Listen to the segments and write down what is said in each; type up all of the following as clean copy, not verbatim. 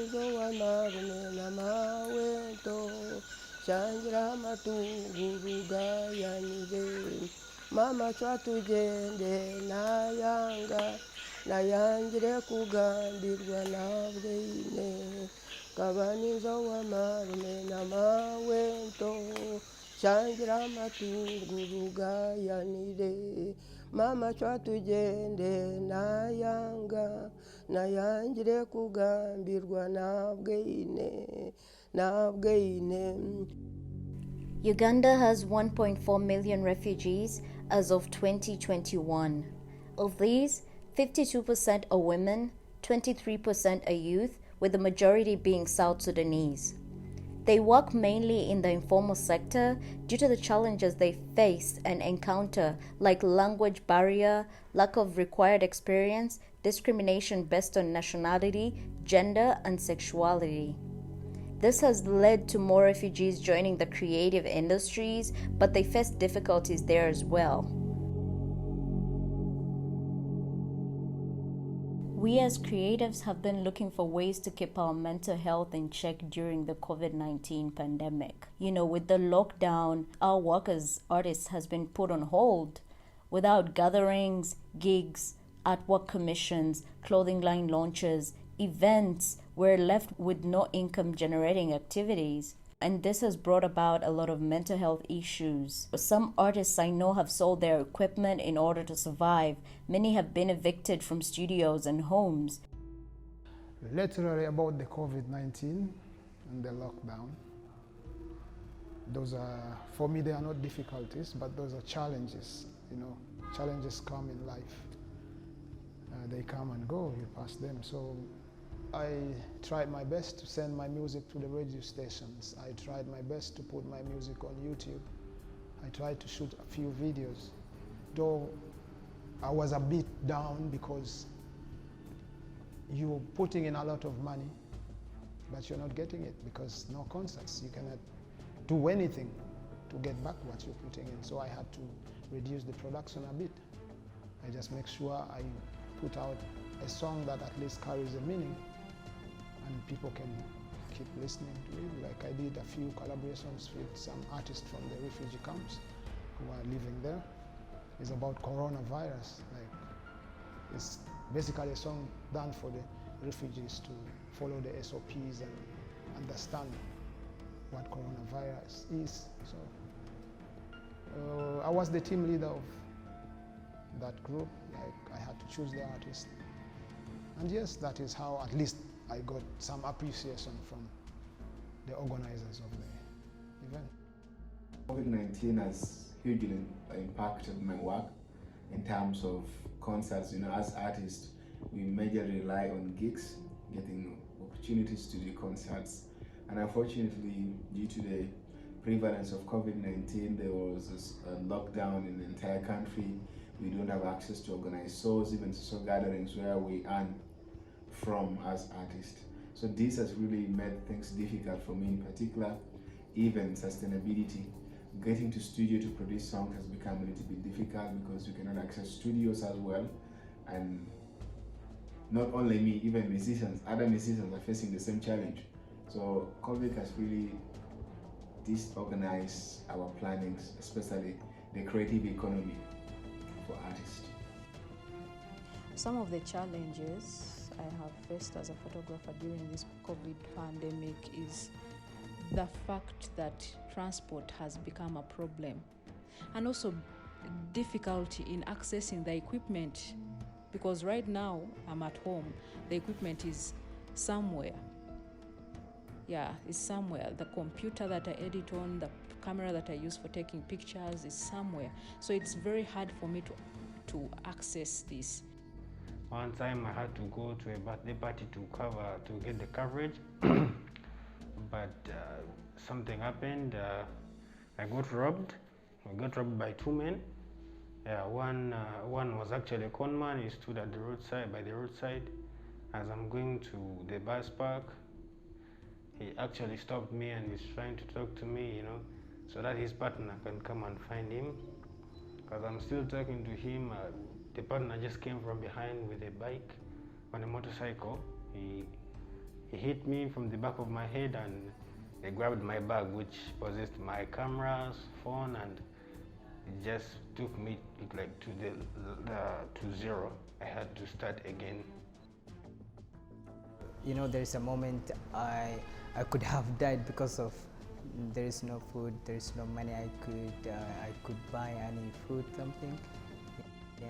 kabanizo wa marume na mawento shangira matuguruga yanire mama twatugende nayangire kugambirwa nabweine kabanizo wa marume na mawento shangira matuguruga yanire mama twatugende nayangire kugambirwa nabweine. Uganda has 1.4 million refugees as of 2021. Of these, 52% are women, 23% are youth, with the majority being South Sudanese. They work mainly in the informal sector due to the challenges they face and encounter, like language barrier, lack of required experience, discrimination based on nationality, gender, and sexuality. This has led to more refugees joining the creative industries, but they face difficulties there as well. We as creatives have been looking for ways to keep our mental health in check during the COVID-19 pandemic. With the lockdown, our work as artists has been put on hold. Without gatherings, gigs, artwork commissions, clothing line launches, events, we're left with no income generating activities. And this has brought about a lot of mental health issues. Some artists I know have sold their equipment in order to survive. Many have been evicted from studios and homes. Literally about the COVID-19 and the lockdown. Those are, for me, they are not difficulties, but those are challenges. Challenges come in life. They come and go, you pass them. So I tried my best to send my music to the radio stations. I tried my best to put my music on YouTube. I tried to shoot a few videos, though I was a bit down because you're putting in a lot of money, but you're not getting it because no concerts. You cannot do anything to get back what you're putting in. So I had to reduce the production a bit. I just make sure I put out a song that at least carries a meaning and people can keep listening to it. Like I did a few collaborations with some artists from the refugee camps who are living there. It's about coronavirus. It's basically a song done for the refugees to follow the SOPs and understand what coronavirus is. So I was the team leader of that group. I had to choose the artist. And yes, that is how at least I got some appreciation from the organizers of the event. COVID-19 has hugely impacted my work in terms of concerts. As artists, we majorly rely on gigs, getting opportunities to do concerts. And unfortunately, due to the prevalence of COVID-19, there was a lockdown in the entire country. We don't have access to organized shows, even social gatherings where we earn from as artists. So this has really made things difficult for me in particular. Even sustainability, getting to studio to produce songs has become a little bit difficult because you cannot access studios as well. And not only me, even musicians, other musicians are facing the same challenge. So COVID has really disorganized our plannings, especially the creative economy for artists. Some of the challenges I have faced as a photographer during this COVID pandemic is the fact that transport has become a problem, and also difficulty in accessing the equipment, because right now I'm at home, the equipment is somewhere. It's somewhere. The computer that I edit on, the camera that I use for taking pictures is somewhere. So it's very hard for me to access this. One time I had to go to a birthday party to get the coverage, but something happened. I got robbed. I got robbed by two men. One was actually a con man. He stood at the roadside, by the roadside. As I'm going to the bus park, he actually stopped me and he's trying to talk to me, so that his partner can come and find him. Because I'm still talking to him. The partner just came from behind with a bike on a motorcycle. He he hit me from the back of my head and he grabbed my bag, which possessed my cameras, phone, and it just took me like to zero. I had to start again. You know, there is a moment I could have died because of there is no food, there is no money. I could buy any food, something. Yeah,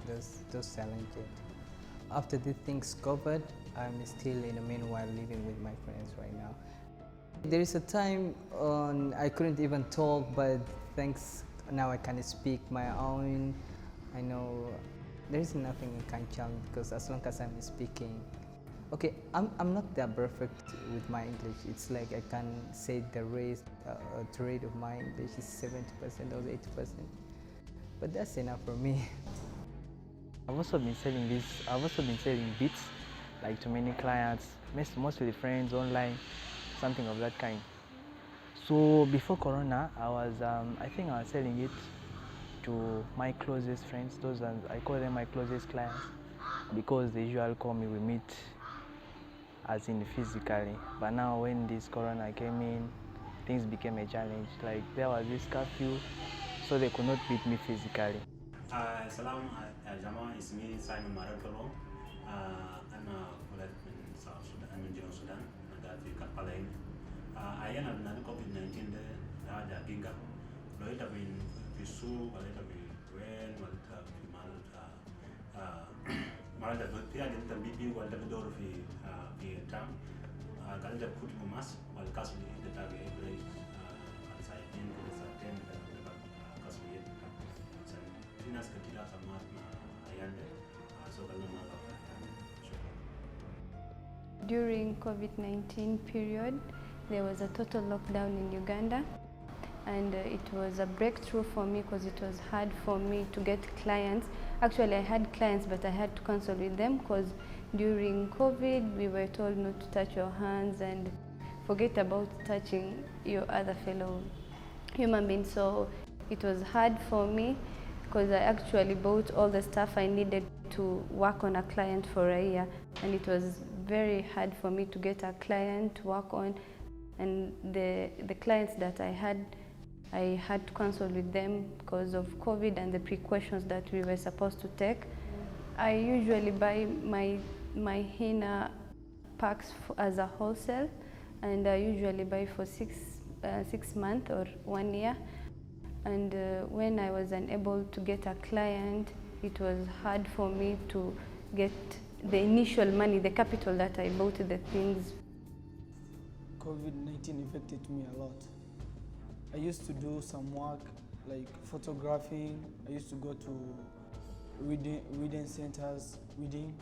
those challenges. After the things covered, I'm still in the meanwhile living with my friends right now. There is a time I couldn't even talk, but thanks now I can speak my own. I know there is nothing I can challenge because as long as I'm speaking. Okay, I'm not that perfect with my English. It's like I can say the rate of my English is 70% or 80%, but that's enough for me. I've also been selling beats, like to many clients, mostly friends online, something of that kind. So before Corona, I think I was selling it to my closest friends. I call them my closest clients because they usually call me. We meet as in physically, but now when this Corona came in, things became a challenge. Like there was this curfew, so they could not meet me physically. Salam Jama, اسمي سايمون ماركلو. أنا ولد من South Sudan, من جنوب السودان. أنا قاعد في كامبالا هنا. أيانا من COVID-19 ده هذا جينجا. لو إنت في السوق ولا إنت في وين ولا إنت في مال ده في هذا إنت بيبي ولا إنت بدور في تام. قال إنت بكتب ماس ولا كاس اللي إنت تابع إبري. سايتين كده سايتين كده كاس اللي الناس كتير سمعت مع أيانده سوكلنا مع During COVID-19 period, there was a total lockdown in Uganda, and it was a breakthrough for me because it was hard for me to get clients. Actually, I had clients, but I had to cancel with them because during COVID, we were told not to touch your hands and forget about touching your other fellow human beings. So it was hard for me because I actually bought all the stuff I needed to work on a client for a year, and it was very hard for me to get a client to work on, and the clients that I had to cancel with them because of COVID and the precautions that we were supposed to take. I usually buy my henna packs as a wholesale, and I usually buy for 6 months or 1 year. And when I was unable to get a client, it was hard for me to get the initial money, the capital that I bought the things. COVID-19 affected me a lot. I used to do some work like photographing. I used to go to reading centers, reading.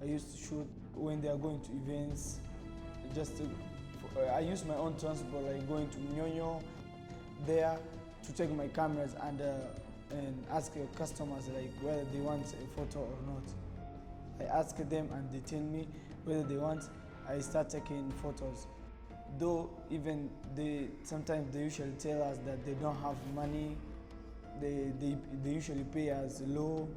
I used to shoot when they are going to events. I use my own transport, like going to Nyonyo there to take my cameras and ask customers like whether they want a photo or not. I ask them and they tell me whether they want. I start taking photos. Though even sometimes they usually tell us that they don't have money. They usually pay us low.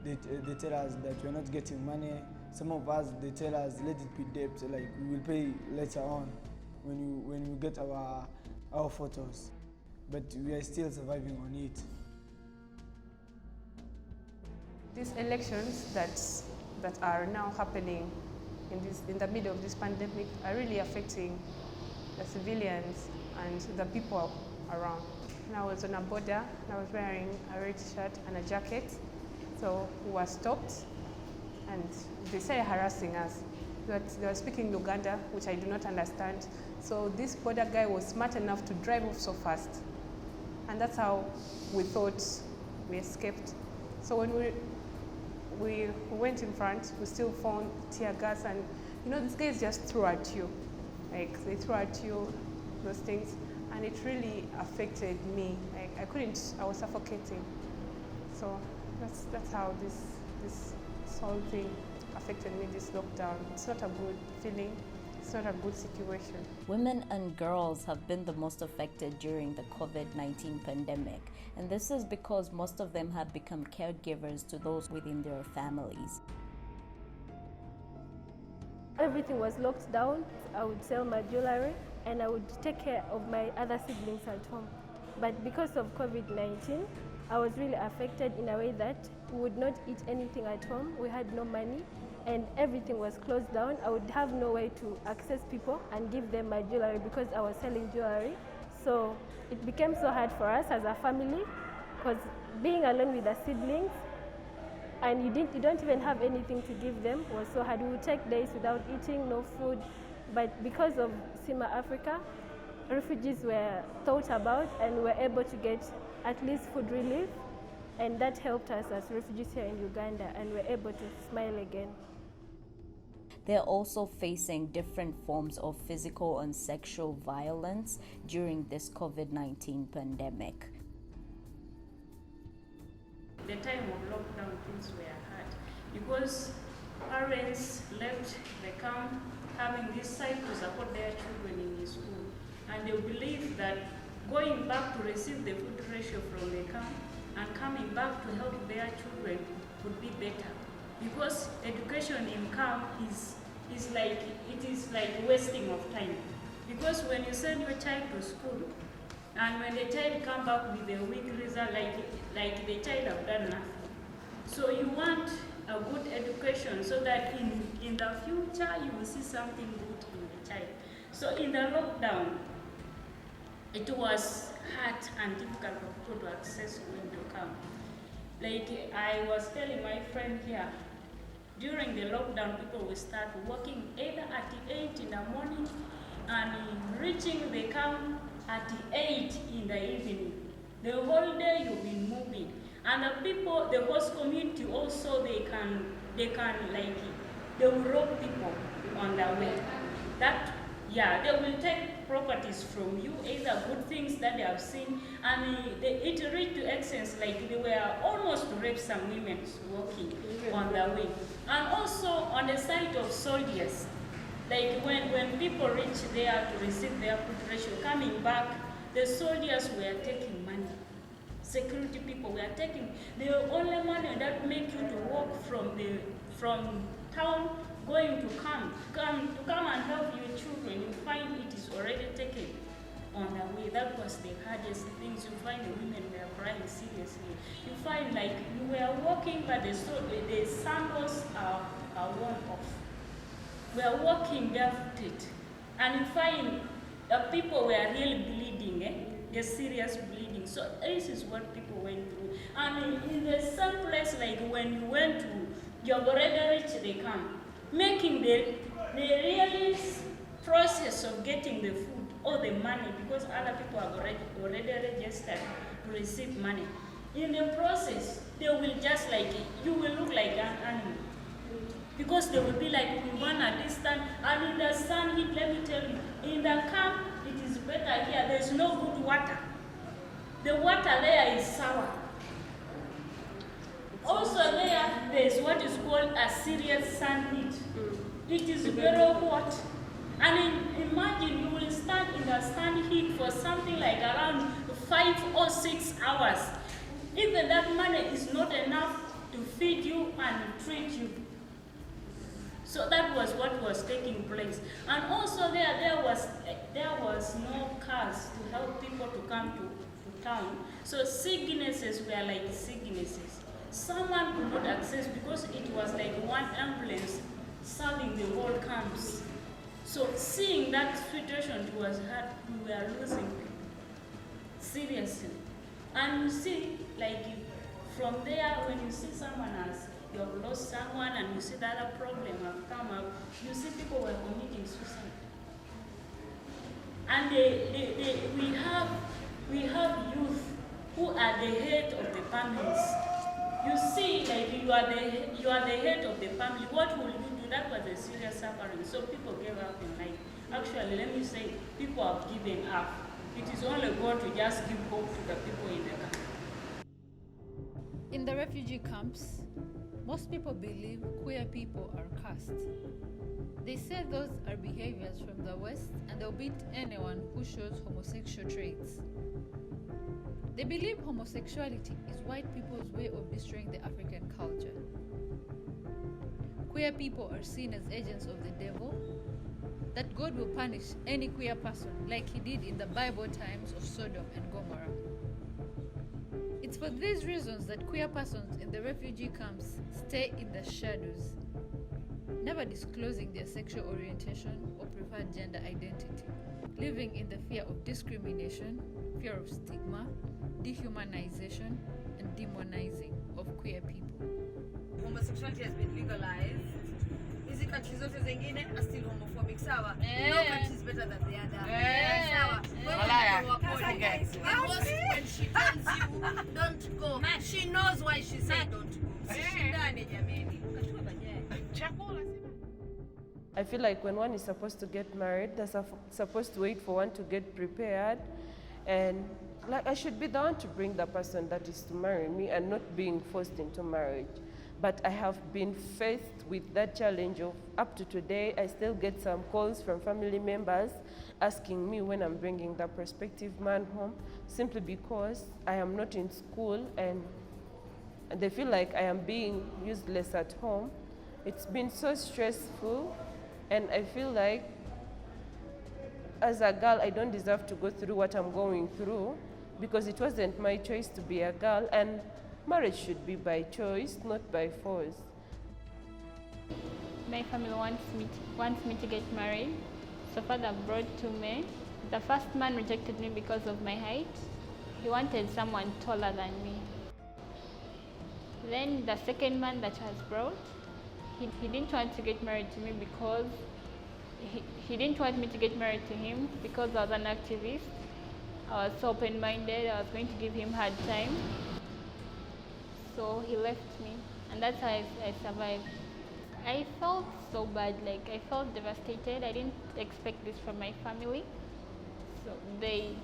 They tell us that we're not getting money. Some of us, they tell us let it be debt, like we will pay later on when we get our photos. But we are still surviving on it. These elections that are now happening in the middle of this pandemic are really affecting the civilians and the people around. And I was on a border and I was wearing a red shirt and a jacket. So we were stopped and they started harassing us. They were speaking Uganda, which I do not understand. So this border guy was smart enough to drive off so fast. And that's how we thought we escaped. So when we went in front, we still found tear gas, and these guys just threw at you. Like they threw at you those things, and it really affected me. Like I was suffocating. So that's how this whole thing affected me, this lockdown. It's not a good feeling. It's not a good situation. Women and girls have been the most affected during the COVID-19 pandemic, and this is because most of them have become caregivers to those within their families. everything was locked down. I would sell my jewelry and I would take care of my other siblings at home. But because of COVID-19, I was really affected in a way that we would not eat anything at home. We had no money and everything was closed down. I would have no way to access people and give them my jewelry because I was selling jewelry. So it became so hard for us as a family because being alone with the siblings and you don't even have anything to give them was so hard. We would take days without eating, no food. But because of SIMA Africa, refugees were thought about and were able to get at least food relief, and that helped us as refugees here in Uganda, and we're able to smile again. They're also facing different forms of physical and sexual violence during this COVID-19 pandemic. The time of lockdown, things were hard because parents left the camp having this site to support their children in the school, and they believe that going back to receive the food ratio from the camp and coming back to help their children would be better, because education in camp is like wasting of time, because when you send your child to school and when the child come back with a weak result, like the child have done nothing. So you want a good education so that in the future you will see something good in the child. So in the lockdown, it was hard and difficult for people to access going to camp. Like I was telling my friend here, during the lockdown, people will start working either at 8 in the morning and reaching the camp at 8 in the evening. The whole day you'll be moving. And the people, the host community also, they will rob people on their way. They will take properties from you, either good things that they have seen, and it reached to excess, like they were almost to rape some women walking on their way. And also on the side of soldiers, like when people reach there to receive their food ratio, coming back, the soldiers were taking money. Security people were taking the only money that make you to walk from town going to come and help your children. You find it is already taken on the way. That was the hardest things. You find the women were crying seriously. You find like you were walking, but the sandals are worn off. We are walking barefooted, and you find people were really bleeding, the serious bleeding. So this is what people went through. And in the same place, like when you went to, you have already reached the camp, making the real process of getting the food or the money, because other people have already registered to receive money. In the process, they will just you will look like an animal. Because they will be like, we want a distance, and in the sun heat, let me tell you, in the camp, it is better here, there's no good water. The water there is sour. Also there's what is called a serious sun heat. It is very hot. And imagine you will stand in the sun heat for something like around 5 or 6 hours. Even that money is not enough to feed you and treat you. So that was what was taking place. And also there was no cars to help people to come to town. So sicknesses were like sicknesses. Someone could not access because it was like one ambulance serving the whole camps. So seeing that situation, it was hard. We were losing people, seriously. And you see, like from there, when you see someone else, you have lost someone, and you see that a problem have come up, you see people were committing suicide. And we have youth who are the head of the families. You see, like you are the head of the family. What will you do? That was a serious suffering. So people gave up in life. Actually, let me say, people have given up. It is only God to just give hope to the people in the camp. In the refugee camps, most people believe queer people are caste. They say those are behaviors from the West, and they'll beat anyone who shows homosexual traits. They believe homosexuality is white people's way of destroying the African culture. queer people are seen as agents of the devil, that God will punish any queer person like he did in the Bible times of Sodom and Gomorrah. It's for these reasons that queer persons in the refugee camps stay in the shadows, never disclosing their sexual orientation or preferred gender identity, living in the fear of discrimination, fear of stigma, dehumanization, and demonizing of queer people. Homosexuality has been legalized. Hizi countries zote zingine are still homophobic, sawa? No country is better than the other. Sawa? When she tells you, don't go. She knows why she said don't go. Shindane jameni. I feel like when one is supposed to get married, they're supposed to wait for one to get prepared, and like I should be the one to bring the person that is to marry me and not being forced into marriage. But I have been faced with that challenge of up to today, I still get some calls from family members asking me when I'm bringing the prospective man home, simply because I am not in school and they feel like I am being useless at home. It's been so stressful, and I feel like as a girl, I don't deserve to go through what I'm going through because it wasn't my choice to be a girl, and marriage should be by choice, not by force. My family wants me to get married, so father brought to me. The first man rejected me because of my height. He wanted someone taller than me. Then the second man that was brought, he didn't want to get married to me because he didn't want me to get married to him because I was an activist. I was so open-minded, I was going to give him hard time. So he left me, and that's how I survived. I felt so bad, like I felt devastated. I didn't expect this from my family. So they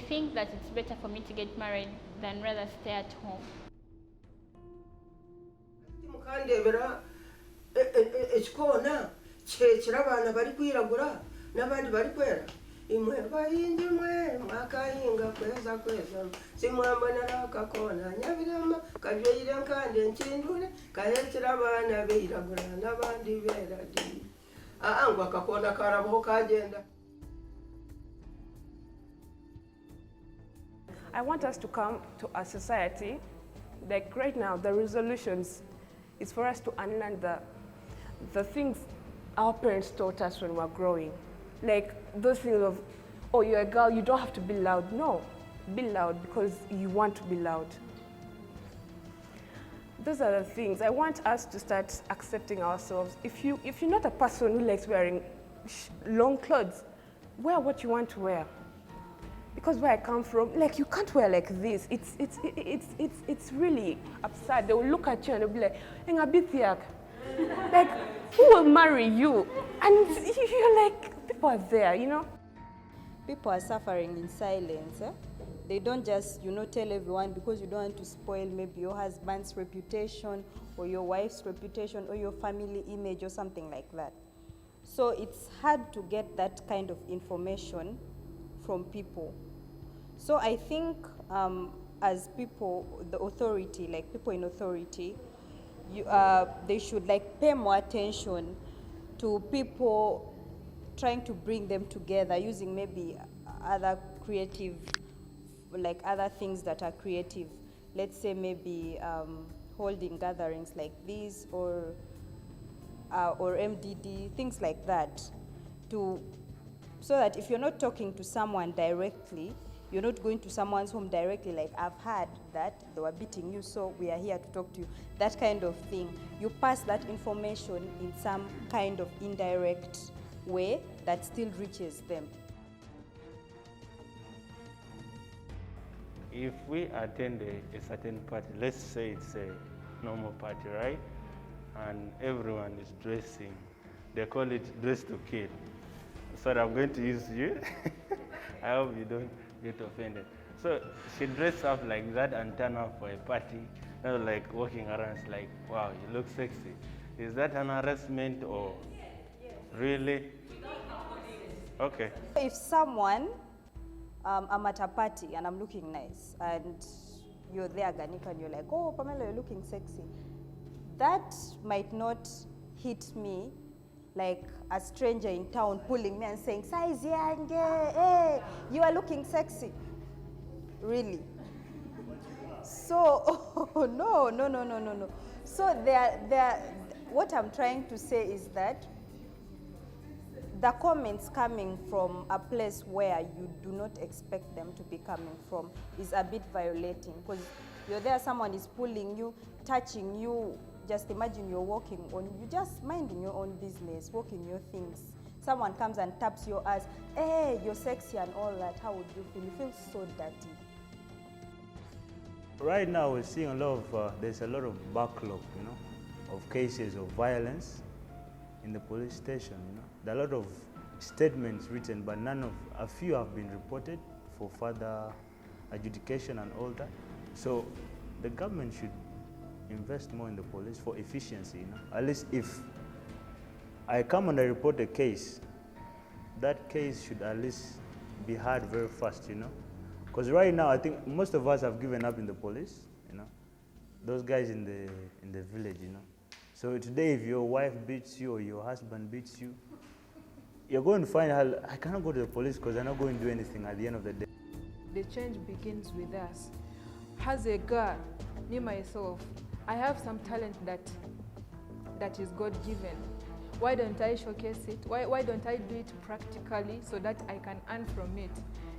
think that it's better for me to get married than rather stay at home. Ekikoona kyekira abaana bali kwiragura n'abandi bali kwera imwe bayindi mwe mwakayinga kweza simwambonera akakoona nyabirama kabyeyire nkande nkindule kahekera abaana beiragura n'abandi beera ddi ngo akakoona karabaho kagenda. I want us to come to a society, like right now, the resolutions is for us to unlearn the things our parents taught us when we were growing. Like those things of, oh, you're a girl, you don't have to be loud. No, be loud because you want to be loud. Those are the things. I want us to start accepting ourselves. If you're not a person who likes wearing long clothes, wear what you want to wear. Because where I come from, like you can't wear like this. It's really absurd. They will look at you and they'll be like, like, who will marry you? And you're like, people are there, you know? People are suffering in silence. They don't just, tell everyone because you don't want to spoil maybe your husband's reputation or your wife's reputation or your family image or something like that. So it's hard to get that kind of information from people. So I think as people, the authority, like people in authority, they should pay more attention to people trying to bring them together using maybe other creative, like other things that are creative. Let's say maybe holding gatherings like this or MDD, things like that, so that if you're not talking to someone directly, you're not going to someone's home directly, like I've heard that they were beating you, so we are here to talk to you, that kind of thing. You pass that information in some kind of indirect way that still reaches them. If we attend a certain party, let's say it's a normal party, right? And everyone is dressing, they call it dress to kill. Sorry, I'm going to use you. I hope you don't get offended. So she dressed up like that and turned up for a party. Now like walking around, it's like, wow, you look sexy. Is that an harassment or really? Okay. If someone, I'm at a party and I'm looking nice and you're there, Ganika, and you're like, oh, Pamela, you're looking sexy. That might not hit me like a stranger in town pulling me and saying, "Size yange, hey, you are looking sexy." Really. So, no. So what I'm trying to say is that the comments coming from a place where you do not expect them to be coming from is a bit violating, because you're there, someone is pulling you, touching you. Just imagine you're walking on, you just minding your own business, walking your things. Someone comes and taps your ass, "Hey, you're sexy," and all that. How would you feel? You feel so dirty. Right now we're seeing there's a lot of backlog, of cases of violence in the police station, There are a lot of statements written, but a few have been reported for further adjudication and all that. So the government should invest more in the police for efficiency, At least if I come and I report a case, that case should at least be heard very fast, Because right now, I think most of us have given up in the police, Those guys in the village, So today, if your wife beats you or your husband beats you, you're going to find out, I cannot go to the police because I'm not going to do anything at the end of the day. The change begins with us. As a girl, me myself, I have some talent that is God-given. Why don't I showcase it? Why don't I do it practically so that I can earn from it?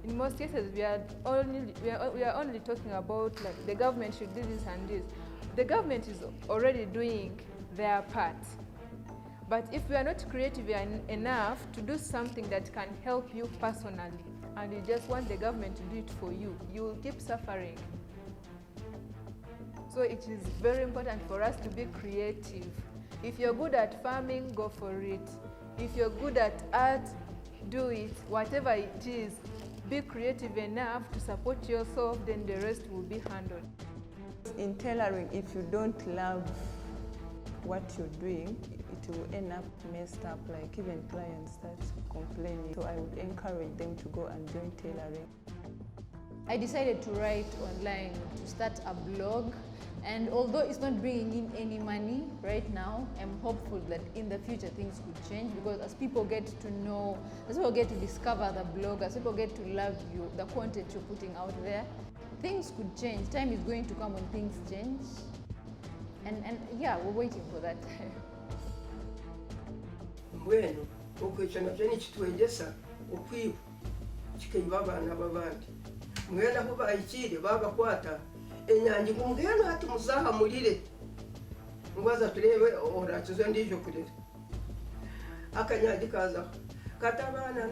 In most cases, we are only talking about like the government should do this and this. The government is already doing their part. But if we are not creative enough to do something that can help you personally, and you just want the government to do it for you, you will keep suffering. So it is very important for us to be creative. If you're good at farming, go for it. If you're good at art, do it. Whatever it is, be creative enough to support yourself, then the rest will be handled. In tailoring, if you don't love what you're doing, it will end up messed up, like even clients start complaining. So I would encourage them to go and join tailoring. I decided to write online, to start a blog, and although it's not bringing in any money right now, I'm hopeful that in the future things could change, because as people get to know, as people get to discover the blog, as people get to love you, the content you're putting out there, things could change. Time is going to come when things change. And yeah, we're waiting for that. Mbwenu okweca navyo nikitwegesa okwiba kikaiba abaana b'abandi mwena aho bayikire bagakwata enyangi ngumugeno hati muzahamurire ngwaza turebe orakizo ndijo kurera akanyangi kazaho kati abana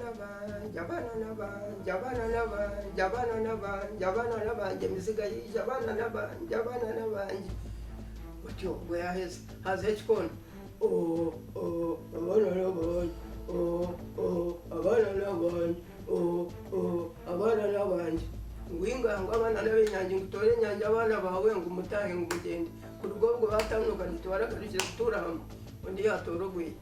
n'abanje emiziga yije abana n'abanje otyo bwe yaheze hazeho ekikono abana n'abanje ngwinganga abana n'abenyangi ngutore enyangi abana bawe ngo umutahe ngo ugende ku rugo ubwo batandukanye nitubaragarukire guturamo undi yatora ogwiye.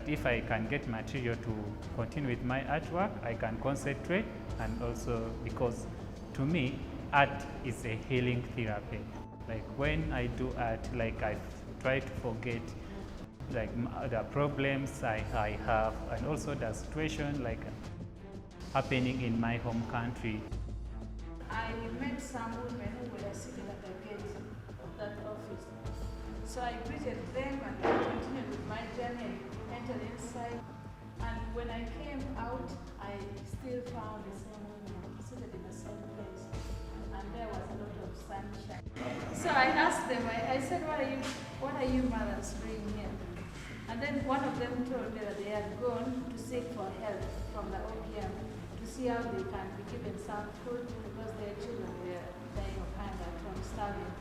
If I can get material to continue with my artwork, I can concentrate, and also because to me, art is a healing therapy. Like when I do art, like I try to forget like the problems I have, and also the situation like happening in my home country. I met some women who were sitting at the gate of that office. So I greeted them and I continued with my journey, entered inside. And when I came out, I still found the same women seated in the same place. And there was a lot of sunshine. So I asked them, I said, what are you mothers doing here? And then one of them told me that they had gone to seek for help from the OPM to see how they can be given some food because their children were dying of hunger from starving.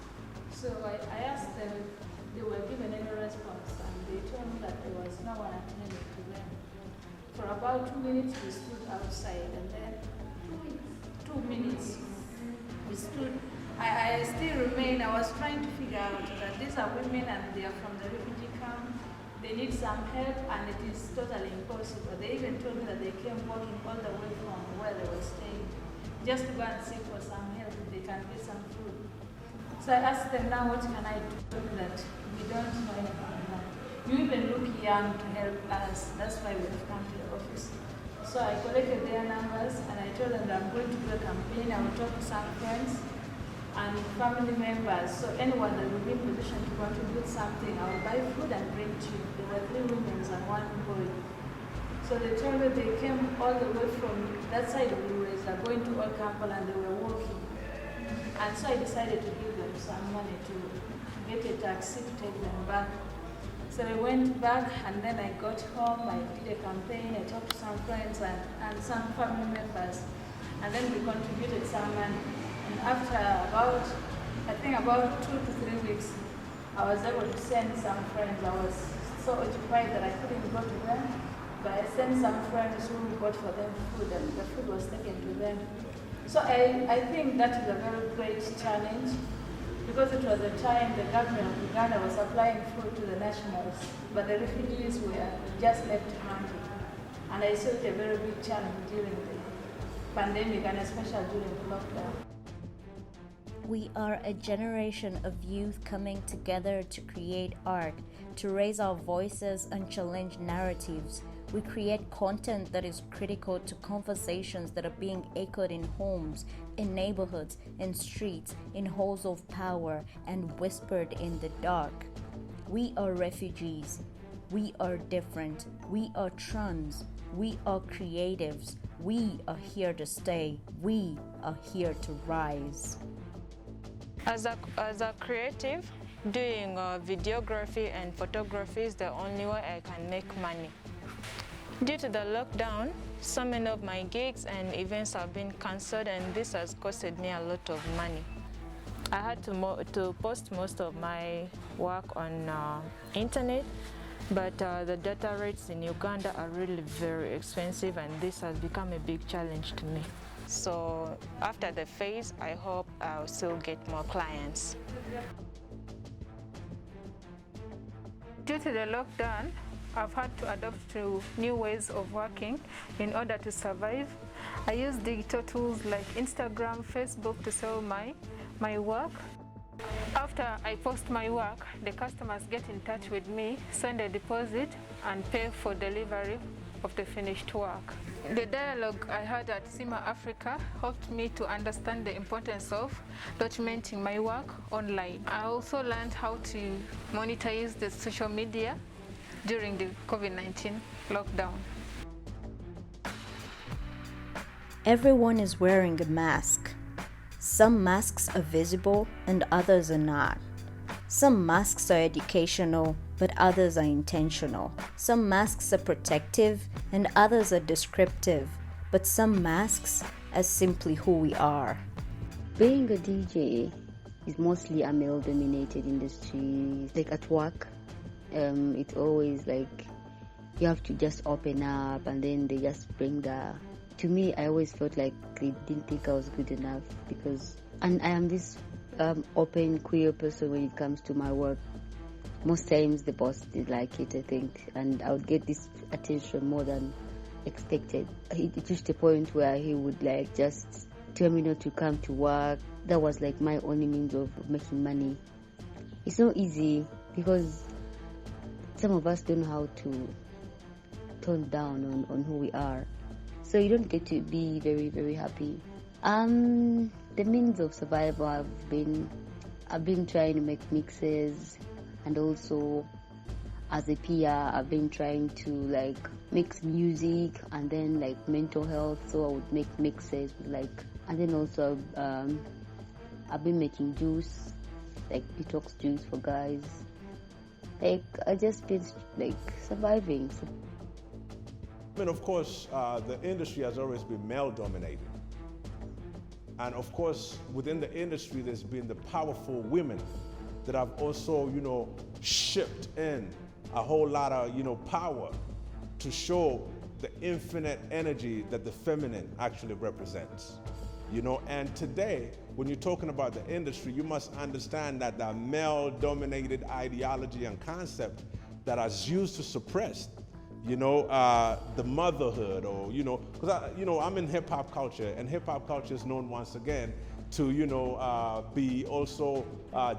So I asked them if they were given any response, and they told me that there was no one attending to them. For about 2 minutes we stood outside, and then 2 minutes we stood. I still remain, I was trying to figure out that these are women and they are from the refugee camp. They need some help and it is totally impossible. They even told me that they came walking all the way from where they were staying just to go and seek for some help if they can get some food. So I asked them, now what can I do? That We don't know anything about that. You even look young to help us. That's why we have come to the office. So I collected their numbers and I told them that I'm going to do a campaign. I will talk to some friends and family members. So anyone that will be in position to contribute something, I will buy food and bring to you. There were 3 women and 1 boy. So they told me they came all the way from that side of the West, like going to Old Campbell, and they were walking. And so I decided to give them some money to get a taxi to take them back. So I went back and then I got home, I did a campaign, I talked to some friends and some family members, and then we contributed some money. And after I think about 2 to 3 weeks, I was able to send some friends. I was so occupied that I couldn't go to them, but I sent some friends who bought for them food and the food was taken to them. So I think that is a very great challenge, because it was a time the government of Uganda was supplying food to the nationals, but the refugees were just left hungry. And I saw it a very big challenge during the pandemic and especially during the lockdown. We are a generation of youth coming together to create art, to raise our voices and challenge narratives. We create content that is critical to conversations that are being echoed in homes, in neighborhoods, in streets, in halls of power, and whispered in the dark. We are refugees. We are different. We are trans. We are creatives. We are here to stay. We are here to rise. As a creative, doing videography and photography is the only way I can make money. Due to the lockdown, so many of my gigs and events have been cancelled, and this has costed me a lot of money. I had to post most of my work on internet, but the data rates in Uganda are really very expensive, and this has become a big challenge to me. So after the phase, I hope I'll still get more clients. Due to the lockdown, I've had to adapt to new ways of working in order to survive. I use digital tools like Instagram, Facebook to sell my work. After I post my work, the customers get in touch with me, send a deposit, and pay for delivery of the finished work. The dialogue I had at SIMA Africa helped me to understand the importance of documenting my work online. I also learned how to monetize the social media during the COVID-19 lockdown. Everyone is wearing a mask. Some masks are visible and others are not. Some masks are educational, but others are intentional. Some masks are protective and others are descriptive, but some masks are simply who we are. Being a DJ is mostly a male-dominated industry. Like at work, it's always like you have to just open up, and then they just bring to me, I always felt like they didn't think I was good enough, and I am this open queer person when it comes to my work. Most times the boss did like it, I think, and I would get this attention more than expected. It reached a point where he would like just tell me not to come to work. That was like my only means of making money. It's not easy because some of us don't know how to tone down on who we are. So you don't get to be very, very happy. The means of survival I've been trying to make mixes, and also as a PR I've been trying to like mix music and then like mental health, so I would make mixes and then also I've been making juice, like detox juice for guys. Like I just been like surviving. I mean, of course, the industry has always been male-dominated. And of course, within the industry, there's been the powerful women that have also, shipped in a whole lot of, power to show the infinite energy that the feminine actually represents. And today, when you're talking about the industry, you must understand that the male-dominated ideology and concept that is used to suppress the motherhood, or, because I'm in hip-hop culture, and hip-hop culture is known once again to, be also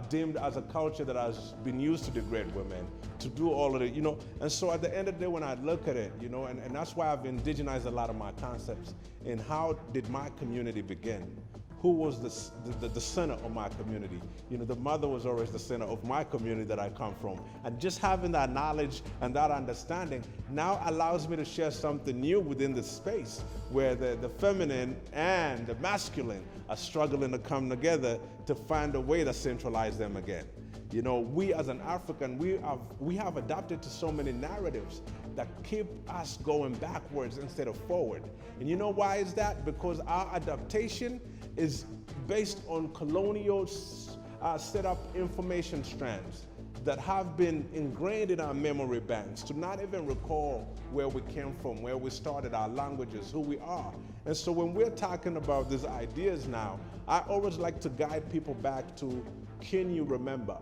deemed as a culture that has been used to degrade women, to do all of it, And so at the end of the day, when I look at it, and that's why I've indigenized a lot of my concepts in how did my community begin? Who was the center of my community? The mother was always the center of my community that I come from. And just having that knowledge and that understanding now allows me to share something new within the space where the feminine and the masculine are struggling to come together to find a way to centralize them again. We as an African, we have adapted to so many narratives that keep us going backwards instead of forward. And you know why is that? Because our adaptation is based on colonial set up information strands that have been ingrained in our memory banks to not even recall where we came from, where we started, our languages, who we are. And so when we're talking about these ideas now, I always like to guide people back to, can you remember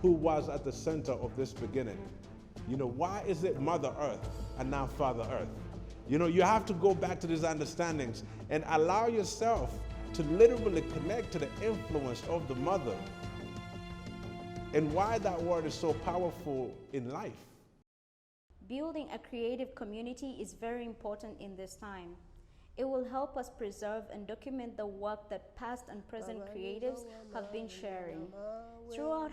who was at the center of this beginning? Why is it Mother Earth and now Father Earth? You have to go back to these understandings and allow yourself to literally connect to the influence of the mother and why that word is so powerful in life. Building a creative community is very important in this time. It will help us preserve and document the work that past and present creatives have been sharing. Throughout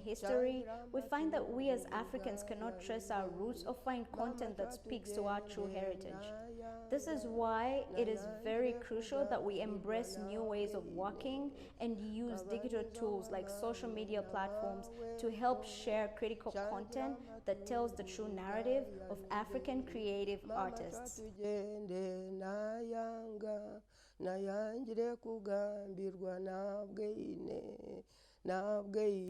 history, we find that we as Africans cannot trace our roots or find content that speaks to our true heritage. This is why it is very crucial that we embrace new ways of working and use digital tools like social media platforms to help share critical content that tells the true narrative of African creative artists.